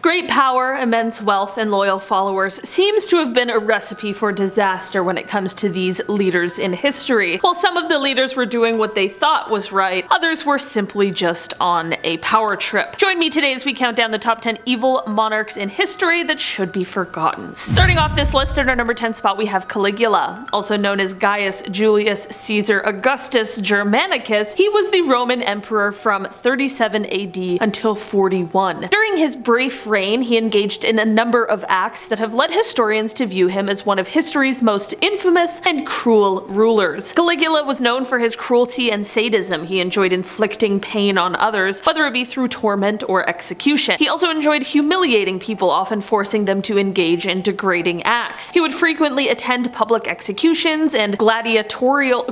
Great power, immense wealth, and loyal followers seems to have been a recipe for disaster when it comes to these leaders in history. While some of the leaders were doing what they thought was right, others were simply just on a power trip. Join me today as we count down the top 10 evil monarchs in history that should be forgotten. Starting off this list at our number 10 spot, we have Caligula, also known as Gaius Julius Caesar Augustus Germanicus. He was the Roman emperor from 37 AD until 41. During his brief reign, he engaged in a number of acts that have led historians to view him as one of history's most infamous and cruel rulers. Caligula was known for his cruelty and sadism. He enjoyed inflicting pain on others, whether it be through torment or execution. He also enjoyed humiliating people, often forcing them to engage in degrading acts. He would frequently attend public executions and gladiatorial,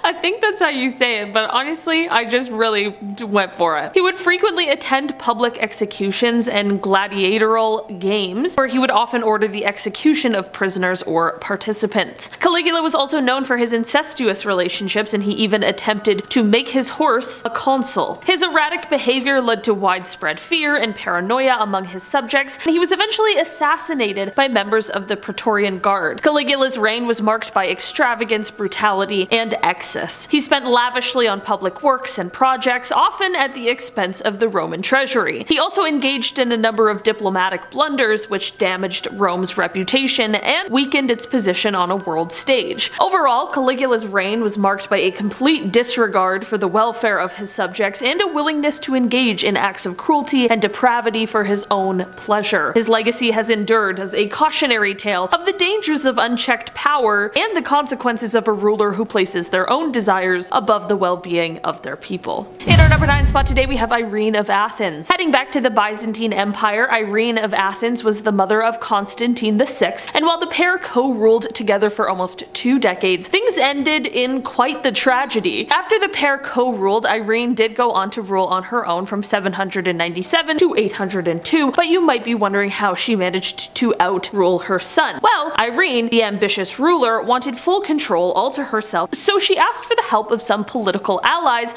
I think that's how you say it, but honestly, I just really went for it. He would frequently attend public executions and gladiatorial games, where he would often order the execution of prisoners or participants. Caligula was also known for his incestuous relationships, and he even attempted to make his horse a consul. His erratic behavior led to widespread fear and paranoia among his subjects, and he was eventually assassinated by members of the Praetorian Guard. Caligula's reign was marked by extravagance, brutality, and excess. He spent lavishly on public works and projects, often at the expense of the Roman treasury. He also engaged in a number of diplomatic blunders which damaged Rome's reputation and weakened its position on a world stage. Overall, Caligula's reign was marked by a complete disregard for the welfare of his subjects and a willingness to engage in acts of cruelty and depravity for his own pleasure. His legacy has endured as a cautionary tale of the dangers of unchecked power and the consequences of a ruler who places their own desires above the well-being of their people. In our number 9 spot today, we have Irene of Athens. Heading back to the Byzantine Empire, Irene of Athens was the mother of Constantine VI, and while the pair co-ruled together for almost 2 decades, things ended in quite the tragedy. After the pair co-ruled, Irene did go on to rule on her own from 797 to 802, but you might be wondering how she managed to outrule her son. Well, Irene, the ambitious ruler, wanted full control all to herself, so she asked for the help of some political allies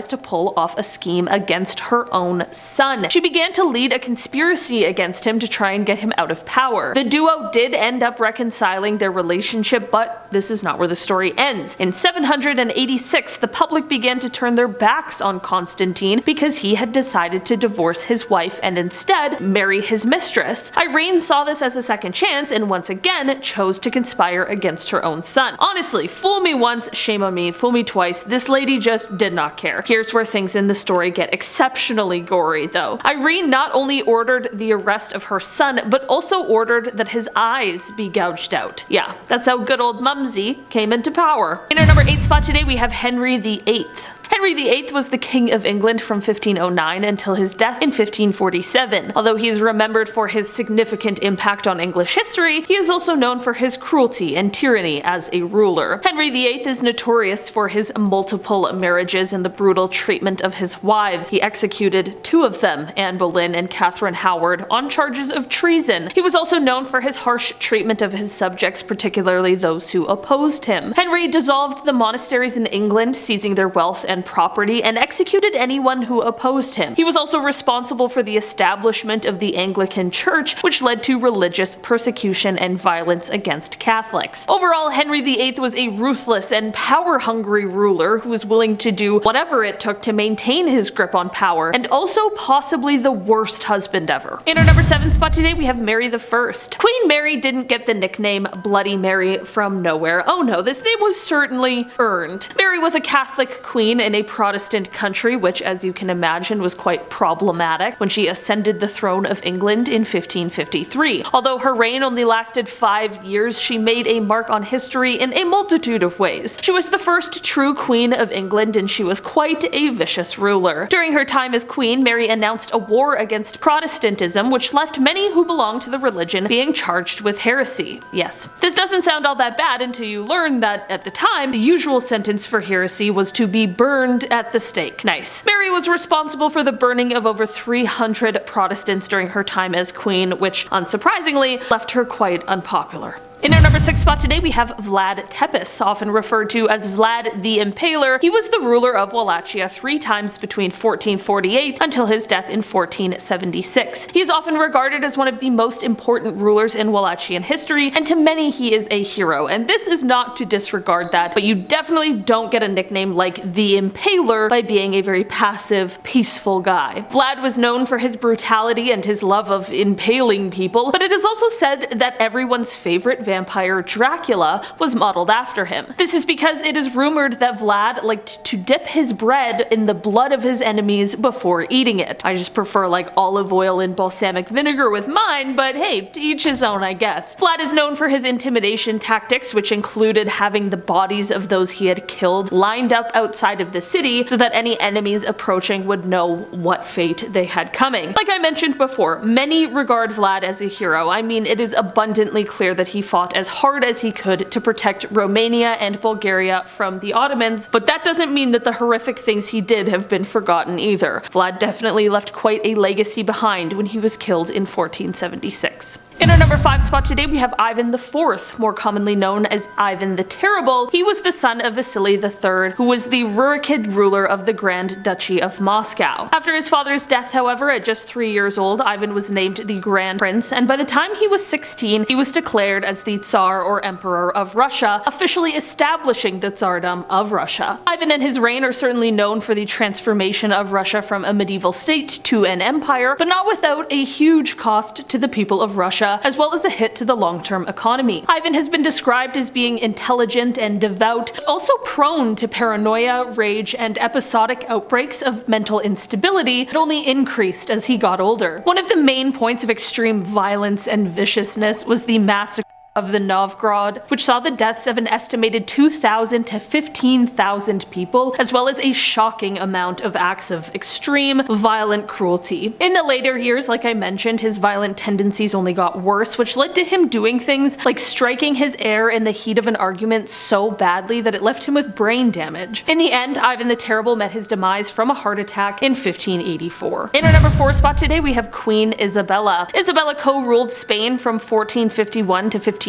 to pull off a scheme against her own son. She began to lead a conspiracy against him to try and get him out of power. The duo did end up reconciling their relationship, but this is not where the story ends. In 786, the public began to turn their backs on Constantine because he had decided to divorce his wife and instead marry his mistress. Irene saw this as a second chance and once again chose to conspire against her own son. Honestly, fool me once, shame on me, fool me twice, this lady just did not care. Here's where things in the story get exceptionally gory though. Irene not only ordered the arrest of her son, but also ordered that his eyes be gouged out. Yeah, that's how good old Mumsy came into power. In our number 8 spot today, we have Henry VIII. Henry VIII was the King of England from 1509 until his death in 1547. Although he is remembered for his significant impact on English history, he is also known for his cruelty and tyranny as a ruler. Henry VIII is notorious for his multiple marriages and the brutal treatment of his wives. He executed 2 of them, Anne Boleyn and Catherine Howard, on charges of treason. He was also known for his harsh treatment of his subjects, particularly those who opposed him. Henry dissolved the monasteries in England, seizing their wealth and property, and executed anyone who opposed him. He was also responsible for the establishment of the Anglican Church, which led to religious persecution and violence against Catholics. Overall, Henry VIII was a ruthless and power-hungry ruler who was willing to do whatever it took to maintain his grip on power, and also possibly the worst husband ever. In our number 7 spot today, we have Mary I. Queen Mary didn't get the nickname Bloody Mary from nowhere. Oh no, this name was certainly earned. Mary was a Catholic queen in a Protestant country, which, as you can imagine, was quite problematic when she ascended the throne of England in 1553. Although her reign only lasted 5 years, she made a mark on history in a multitude of ways. She was the first true Queen of England, and she was quite a vicious ruler. During her time as queen, Mary announced a war against Protestantism, which left many who belonged to the religion being charged with heresy. Yes, this doesn't sound all that bad until you learn that at the time, the usual sentence for heresy was to be burned at the stake. Nice. Mary was responsible for the burning of over 300 Protestants during her time as queen, which, unsurprisingly, left her quite unpopular. In our number 6 spot today we have Vlad Tepes, often referred to as Vlad the Impaler. He was the ruler of Wallachia 3 times between 1448 until his death in 1476. He is often regarded as one of the most important rulers in Wallachian history, and to many he is a hero, and this is not to disregard that, but you definitely don't get a nickname like the Impaler by being a very passive, peaceful guy. Vlad was known for his brutality and his love of impaling people, but it is also said that everyone's favorite vampire Dracula was modeled after him. This is because it is rumored that Vlad liked to dip his bread in the blood of his enemies before eating it. I just prefer like olive oil and balsamic vinegar with mine, but hey, to each his own, I guess. Vlad is known for his intimidation tactics, which included having the bodies of those he had killed lined up outside of the city so that any enemies approaching would know what fate they had coming. Like I mentioned before, many regard Vlad as a hero. I mean, it is abundantly clear that he fought as hard as he could to protect Romania and Bulgaria from the Ottomans, but that doesn't mean that the horrific things he did have been forgotten either. Vlad definitely left quite a legacy behind when he was killed in 1476. In our number 5 spot today we have Ivan IV, more commonly known as Ivan the Terrible. He was the son of Vasily III, who was the Rurikid ruler of the Grand Duchy of Moscow. After his father's death, however, at just 3 years old, Ivan was named the Grand Prince, and by the time he was 16, he was declared as the Tsar or Emperor of Russia, officially establishing the Tsardom of Russia. Ivan and his reign are certainly known for the transformation of Russia from a medieval state to an empire, but not without a huge cost to the people of Russia, as well as a hit to the long-term economy. Ivan has been described as being intelligent and devout, but also prone to paranoia, rage, and episodic outbreaks of mental instability that only increased as he got older. One of the main points of extreme violence and viciousness was the massacre of the Novgorod, which saw the deaths of an estimated 2,000 to 15,000 people, as well as a shocking amount of acts of extreme, violent cruelty. In the later years, like I mentioned, his violent tendencies only got worse, which led to him doing things like striking his heir in the heat of an argument so badly that it left him with brain damage. In the end, Ivan the Terrible met his demise from a heart attack in 1584. In our number 4 spot today we have Queen Isabella. Isabella co-ruled Spain from 1451 to 1504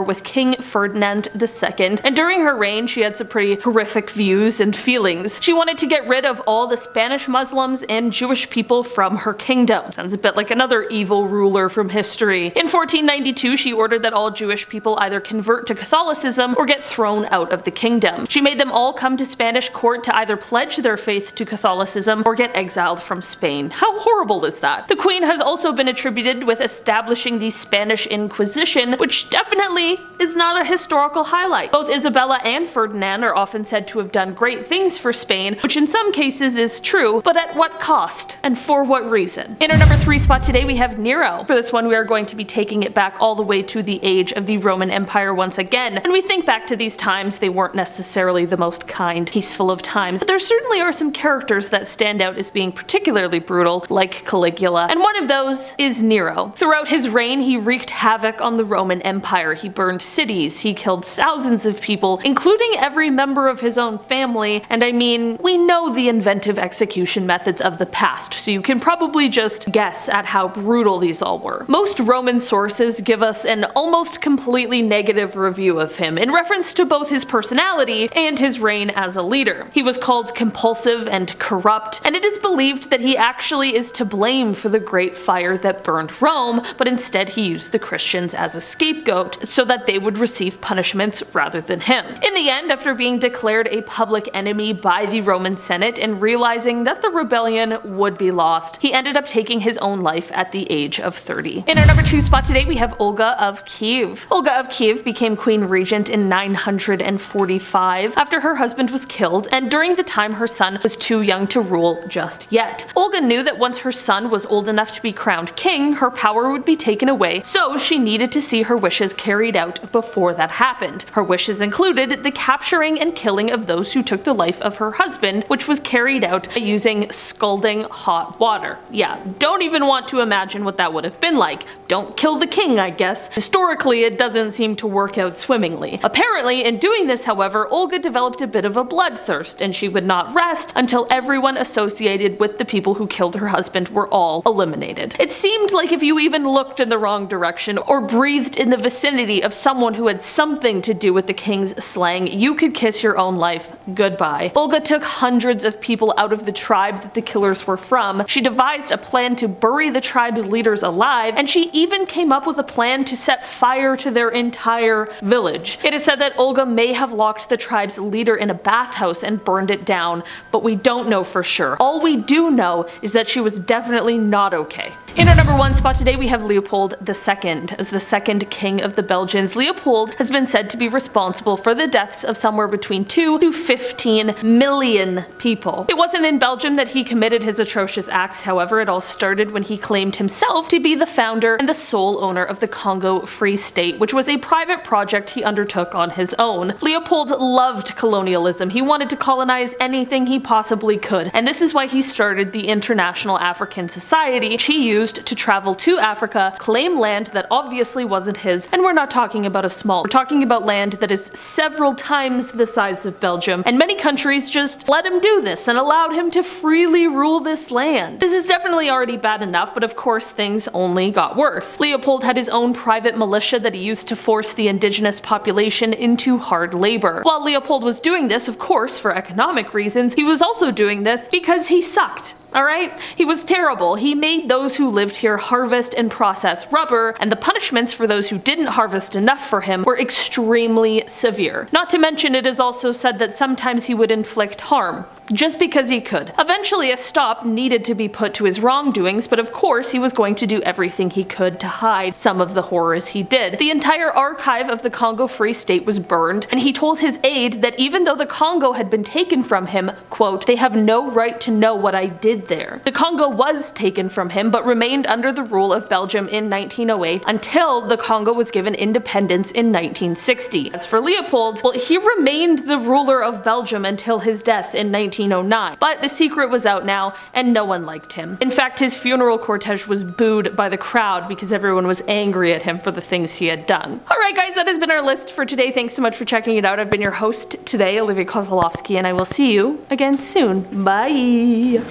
with King Ferdinand II, and during her reign she had some pretty horrific views and feelings. She wanted to get rid of all the Spanish Muslims and Jewish people from her kingdom. Sounds a bit like another evil ruler from history. In 1492 she ordered that all Jewish people either convert to Catholicism or get thrown out of the kingdom. She made them all come to Spanish court to either pledge their faith to Catholicism or get exiled from Spain. How horrible is that? The Queen has also been attributed with establishing the Spanish Inquisition, which definitely is not a historical highlight. Both Isabella and Ferdinand are often said to have done great things for Spain, which in some cases is true, but at what cost? And for what reason? In our number 3 spot today we have Nero. For this one we are going to be taking it back all the way to the age of the Roman Empire once again. When we think back to these times, they weren't necessarily the most kind, peaceful of times, but there certainly are some characters that stand out as being particularly brutal, like Caligula, and one of those is Nero. Throughout his reign he wreaked havoc on the Roman Empire. He burned cities, he killed thousands of people, including every member of his own family, and I mean, we know the inventive execution methods of the past, so you can probably just guess at how brutal these all were. Most Roman sources give us an almost completely negative review of him, in reference to both his personality and his reign as a leader. He was called compulsive and corrupt, and it is believed that he actually is to blame for the great fire that burned Rome, but instead he used the Christians as a scapegoat so that they would receive punishments rather than him. In the end, after being declared a public enemy by the Roman Senate and realizing that the rebellion would be lost, he ended up taking his own life at the age of 30. In our number 2 spot today we have Olga of Kiev. Olga of Kiev became queen regent in 945 after her husband was killed, and during the time her son was too young to rule just yet. Olga knew that once her son was old enough to be crowned king, her power would be taken away, so she needed to see her wishes carried out before that happened. Her wishes included the capturing and killing of those who took the life of her husband, which was carried out by using scalding hot water. Yeah, don't even want to imagine what that would have been like. Don't kill the king, I guess. Historically, it doesn't seem to work out swimmingly. Apparently, in doing this, however, Olga developed a bit of a bloodthirst, and she would not rest until everyone associated with the people who killed her husband were all eliminated. It seemed like if you even looked in the wrong direction or breathed in the vicinity vicinity of someone who had something to do with the king's slaying, you could kiss your own life goodbye. Olga took hundreds of people out of the tribe that the killers were from. She devised a plan to bury the tribe's leaders alive, and she even came up with a plan to set fire to their entire village. It is said that Olga may have locked the tribe's leader in a bathhouse and burned it down, but we don't know for sure. All we do know is that she was definitely not okay. In our number 1 spot today, we have Leopold II. As the second king of the Belgians, Leopold has been said to be responsible for the deaths of somewhere between 2 to 15 million people. It wasn't in Belgium that he committed his atrocious acts, however. It all started when he claimed himself to be the founder and the sole owner of the Congo Free State, which was a private project he undertook on his own. Leopold loved colonialism. He wanted to colonize anything he possibly could, and this is why he started the International African Society, which he used to travel to Africa, claim land that obviously wasn't his, and we're not talking about we're talking about land that is several times the size of Belgium, and many countries just let him do this and allowed him to freely rule this land. This is definitely already bad enough, but of course things only got worse. Leopold had his own private militia that he used to force the indigenous population into hard labor. While Leopold was doing this, of course, for economic reasons, he was also doing this because he sucked. Alright? He was terrible. He made those who lived here harvest and process rubber, and the punishments for those who didn't harvest enough for him were extremely severe. Not to mention, it is also said that sometimes he would inflict harm, just because he could. Eventually a stop needed to be put to his wrongdoings, but of course he was going to do everything he could to hide some of the horrors he did. The entire archive of the Congo Free State was burned, and he told his aide that even though the Congo had been taken from him, quote, "They have no right to know what I did there." The Congo was taken from him, but remained under the rule of Belgium in 1908 until the Congo was given independence in 1960. As for Leopold, well, he remained the ruler of Belgium until his death in 1909. But the secret was out now, and no one liked him. In fact, his funeral cortege was booed by the crowd because everyone was angry at him for the things he had done. Alright guys, that has been our list for today. Thanks so much for checking it out. I've been your host today, Olivia Kozlowski, and I will see you again soon. Bye!